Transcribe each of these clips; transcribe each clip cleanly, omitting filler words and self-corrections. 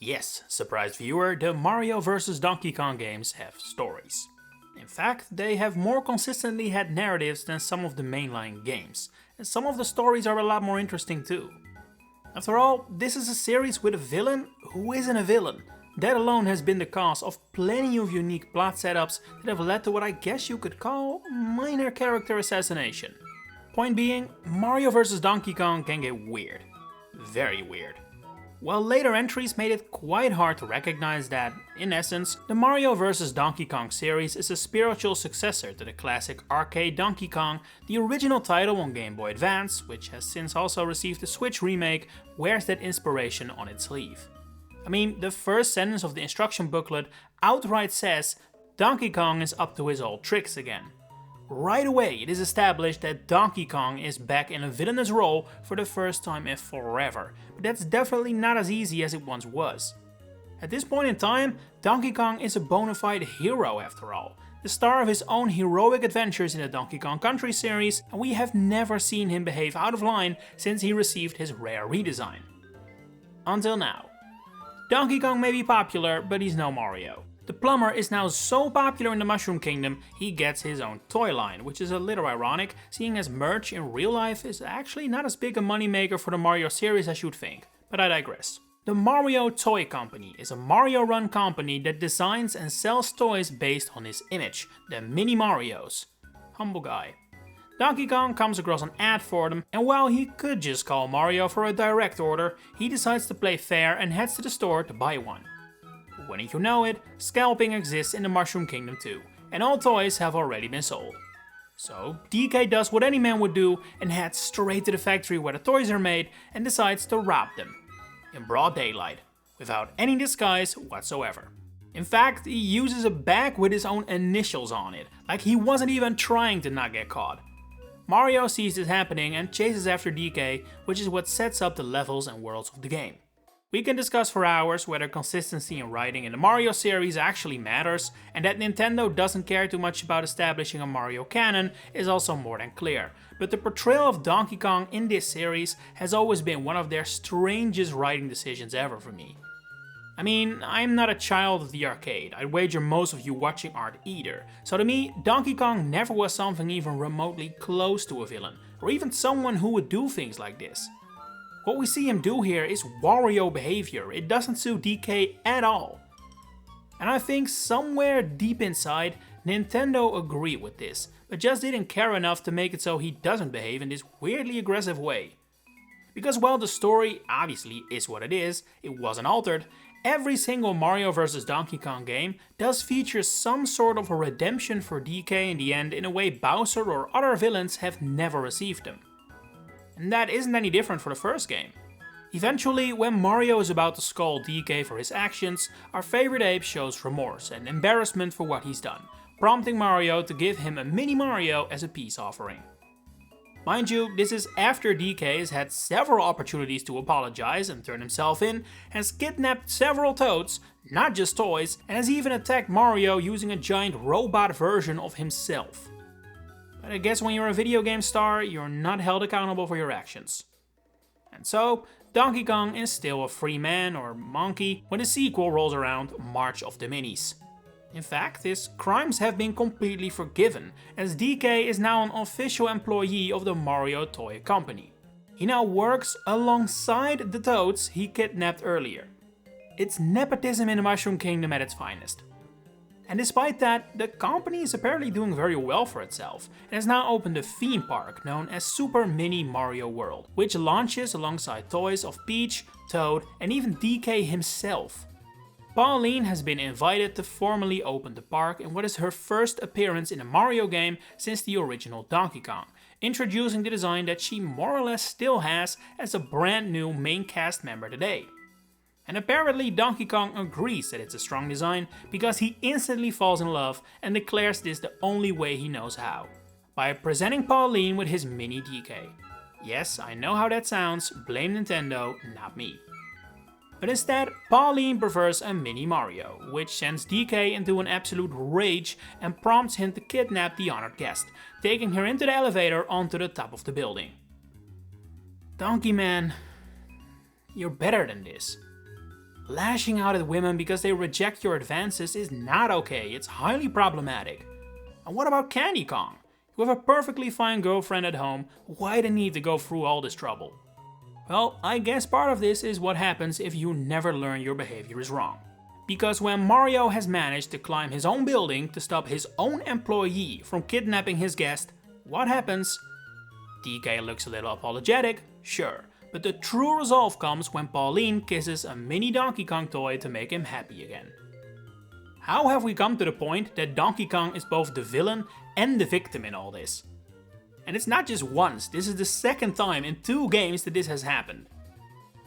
Yes, surprised viewer, the Mario vs Donkey Kong games have stories. In fact, they have more consistently had narratives than some of the mainline games, and some of the stories are a lot more interesting too. After all, this is a series with a villain who isn't a villain. That alone has been the cause of plenty of unique plot setups that have led to what I guess you could call minor character assassination. Point being, Mario vs Donkey Kong can get weird. Very weird. While later entries made it quite hard to recognize that, in essence, the Mario vs Donkey Kong series is a spiritual successor to the classic arcade Donkey Kong. The original title on Game Boy Advance, which has since also received a Switch remake, wears that inspiration on its sleeve. I mean, the first sentence of the instruction booklet outright says, Donkey Kong is up to his old tricks again. Right away it is established that Donkey Kong is back in a villainous role for the first time in forever, but that's definitely not as easy as it once was. At this point in time, Donkey Kong is a bona fide hero after all, the star of his own heroic adventures in the Donkey Kong Country series, and we have never seen him behave out of line since he received his rare redesign. Until now. Donkey Kong may be popular, but he's no Mario. The plumber is now so popular in the Mushroom Kingdom, he gets his own toy line, which is a little ironic, seeing as merch in real life is actually not as big a moneymaker for the Mario series as you'd think, but I digress. The Mario Toy Company is a Mario-run company that designs and sells toys based on his image, the Mini Marios. Humble guy. Donkey Kong comes across an ad for them, and while he could just call Mario for a direct order, he decides to play fair and heads to the store to buy one. Wouldn't you know it, scalping exists in the Mushroom Kingdom too, and all toys have already been sold. So DK does what any man would do and heads straight to the factory where the toys are made and decides to rob them. In broad daylight, without any disguise whatsoever. In fact, he uses a bag with his own initials on it, like he wasn't even trying to not get caught. Mario sees this happening and chases after DK, which is what sets up the levels and worlds of the game. We can discuss for hours whether consistency in writing in the Mario series actually matters, and that Nintendo doesn't care too much about establishing a Mario canon is also more than clear, but the portrayal of Donkey Kong in this series has always been one of their strangest writing decisions ever for me. I mean, I'm not a child of the arcade, I'd wager most of you watching aren't either, so to me, Donkey Kong never was something even remotely close to a villain, or even someone who would do things like this. What we see him do here is Wario behavior, it doesn't suit DK at all. And I think somewhere deep inside, Nintendo agreed with this, but just didn't care enough to make it so he doesn't behave in this weirdly aggressive way. Because while the story obviously is what it wasn't altered, every single Mario vs Donkey Kong game does feature some sort of a redemption for DK in the end in a way Bowser or other villains have never received them. And that isn't any different for the first game. Eventually, when Mario is about to scold DK for his actions, our favorite ape shows remorse and embarrassment for what he's done, prompting Mario to give him a Mini Mario as a peace offering. Mind you, this is after DK has had several opportunities to apologize and turn himself in, has kidnapped several Toads, not just toys, and has even attacked Mario using a giant robot version of himself. But I guess when you're a video game star, you're not held accountable for your actions. And so, Donkey Kong is still a free man or monkey when the sequel rolls around March of the Minis. In fact, his crimes have been completely forgiven, as DK is now an official employee of the Mario Toy Company. He now works alongside the Toads he kidnapped earlier. It's nepotism in the Mushroom Kingdom at its finest. And despite that, the company is apparently doing very well for itself, and has now opened a theme park known as Super Mini Mario World, which launches alongside toys of Peach, Toad, and even DK himself. Pauline has been invited to formally open the park in what is her first appearance in a Mario game since the original Donkey Kong, introducing the design that she more or less still has as a brand new main cast member today. And apparently Donkey Kong agrees that it's a strong design because he instantly falls in love and declares this the only way he knows how. By presenting Pauline with his mini DK. Yes, I know how that sounds, blame Nintendo, not me. But instead, Pauline prefers a mini Mario, which sends DK into an absolute rage and prompts him to kidnap the honored guest, taking her into the elevator onto the top of the building. Donkey Man, you're better than this. Lashing out at women because they reject your advances is not okay, it's highly problematic. And what about Candy Kong? You have a perfectly fine girlfriend at home, why the need to go through all this trouble? Well, I guess part of this is what happens if you never learn your behavior is wrong. Because when Mario has managed to climb his own building to stop his own employee from kidnapping his guest, what happens? DK looks a little apologetic, sure, but the true resolve comes when Pauline kisses a mini Donkey Kong toy to make him happy again. How have we come to the point that Donkey Kong is both the villain and the victim in all this? And it's not just once, this is the second time in 2 games that this has happened.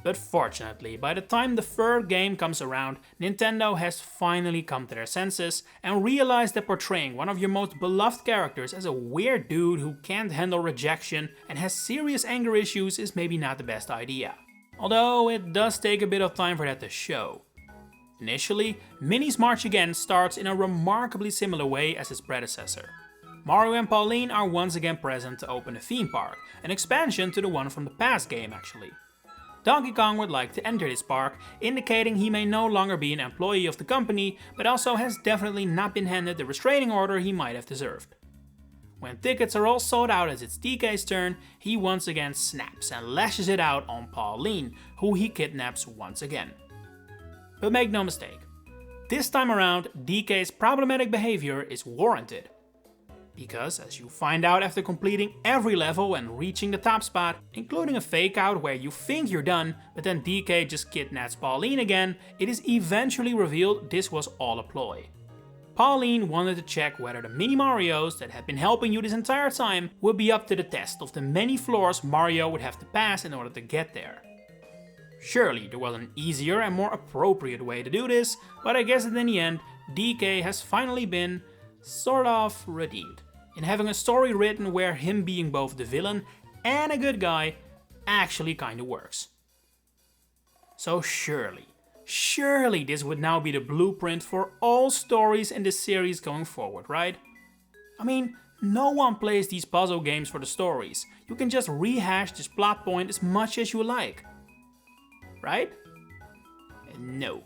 But fortunately, by the time the 3rd game comes around, Nintendo has finally come to their senses and realized that portraying one of your most beloved characters as a weird dude who can't handle rejection and has serious anger issues is maybe not the best idea. Although it does take a bit of time for that to show. Initially, Minnie's March Again starts in a remarkably similar way as its predecessor. Mario and Pauline are once again present to open a theme park, an expansion to the one from the past game actually. Donkey Kong would like to enter this park, indicating he may no longer be an employee of the company, but also has definitely not been handed the restraining order he might have deserved. When tickets are all sold out as it's DK's turn, he once again snaps and lashes it out on Pauline, who he kidnaps once again. But make no mistake, this time around DK's problematic behavior is warranted. Because, as you find out after completing every level and reaching the top spot, including a fake out where you think you're done, but then DK just kidnaps Pauline again, it is eventually revealed this was all a ploy. Pauline wanted to check whether the mini Marios that had been helping you this entire time would be up to the test of the many floors Mario would have to pass in order to get there. Surely there was an easier and more appropriate way to do this, but I guess that in the end, DK has finally been, sort of, redeemed. In having a story written where him being both the villain and a good guy actually kinda works. So surely this would now be the blueprint for all stories in this series going forward, right? I mean, no one plays these puzzle games for the stories. You can just rehash this plot point as much as you like. Right? No.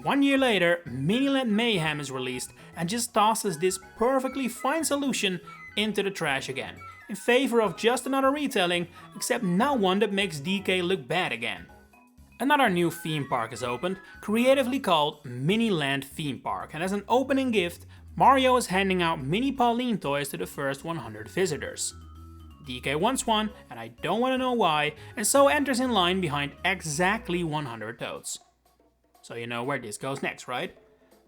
1 year later, Miniland Mayhem is released and just tosses this perfectly fine solution into the trash again, in favor of just another retelling, except now one that makes DK look bad again. Another new theme park is opened, creatively called Miniland Theme Park, and as an opening gift, Mario is handing out mini Pauline toys to the first 100 visitors. DK wants one, and I don't want to know why, and so enters in line behind exactly 100 toads. So you know where this goes next, right?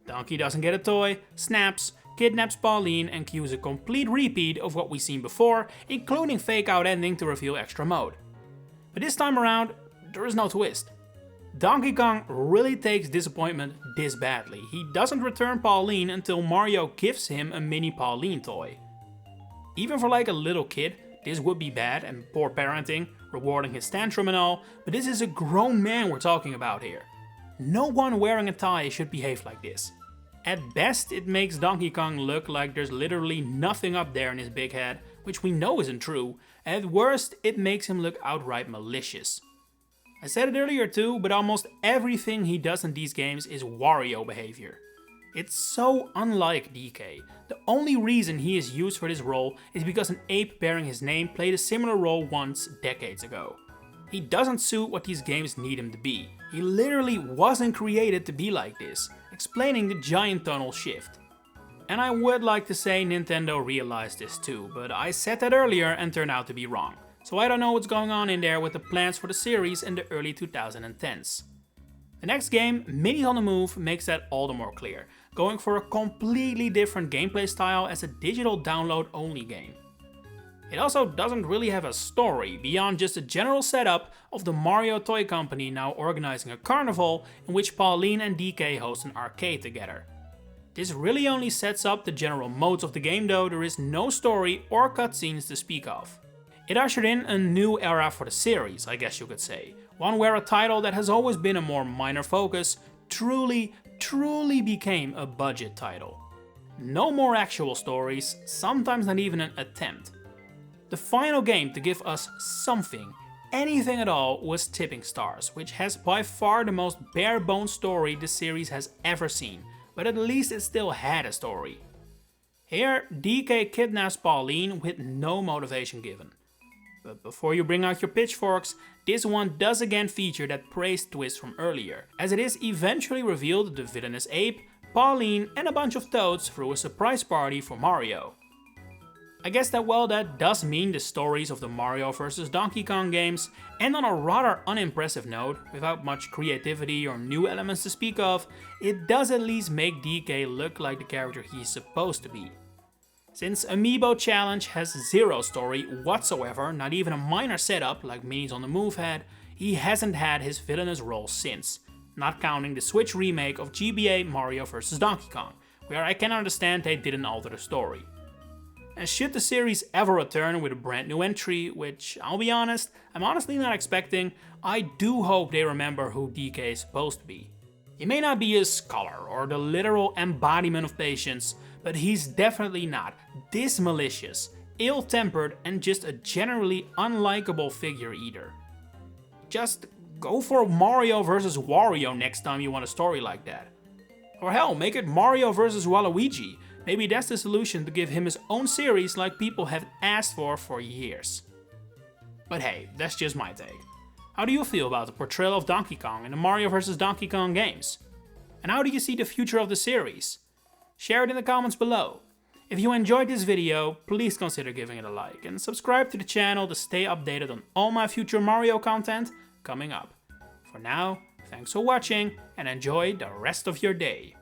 Donkey doesn't get a toy, snaps, kidnaps Pauline and cues a complete repeat of what we've seen before, including fake out ending to reveal extra mode. But this time around, there is no twist. Donkey Kong really takes disappointment this badly. He doesn't return Pauline until Mario gives him a mini Pauline toy. Even for like a little kid, this would be bad and poor parenting, rewarding his tantrum and all, but this is a grown man we're talking about here. No one wearing a tie should behave like this. At best, it makes Donkey Kong look like there's literally nothing up there in his big head, which we know isn't true, and at worst, it makes him look outright malicious. I said it earlier too, but almost everything he does in these games is Wario behavior. It's so unlike DK. The only reason he is used for this role is because an ape bearing his name played a similar role once decades ago. He doesn't suit what these games need him to be. He literally wasn't created to be like this, explaining the giant tonal shift. And I would like to say Nintendo realized this too, but I said that earlier and turned out to be wrong. So I don't know what's going on in there with the plans for the series in the early 2010s. The next game, Minis on the Move, makes that all the more clear, going for a completely different gameplay style as a digital download only game. It also doesn't really have a story beyond just a general setup of the Mario toy company now organizing a carnival in which Pauline and DK host an arcade together. This really only sets up the general modes of the game though, there is no story or cutscenes to speak of. It ushered in a new era for the series, I guess you could say, one where a title that has always been a more minor focus truly became a budget title. No more actual stories, sometimes not even an attempt. The final game to give us something, anything at all was Tipping Stars, which has by far the most bare-bones story the series has ever seen, but at least it still had a story. Here, DK kidnaps Pauline with no motivation given. But before you bring out your pitchforks, this one does again feature that praised twist from earlier, as it is eventually revealed that the villain is Ape, Pauline and a bunch of toads threw a surprise party for Mario. I guess that does mean the stories of the Mario vs Donkey Kong games, and on a rather unimpressive note, without much creativity or new elements to speak of, it does at least make DK look like the character he's supposed to be. Since Amiibo Challenge has zero story whatsoever, not even a minor setup like Minis on the Move had, he hasn't had his villainous role since, not counting the Switch remake of GBA Mario vs Donkey Kong, where I can understand they didn't alter the story. And should the series ever return with a brand new entry, which I'll be honest, I'm honestly not expecting, I do hope they remember who DK is supposed to be. He may not be a scholar or the literal embodiment of patience, but he's definitely not this malicious, ill-tempered and just a generally unlikable figure either. Just go for Mario vs Wario next time you want a story like that. Or hell, make it Mario vs Waluigi. Maybe that's the solution to give him his own series like people have asked for years. But hey, that's just my take. How do you feel about the portrayal of Donkey Kong in the Mario vs Donkey Kong games? And how do you see the future of the series? Share it in the comments below. If you enjoyed this video, please consider giving it a like and subscribe to the channel to stay updated on all my future Mario content coming up. For now, thanks for watching and enjoy the rest of your day.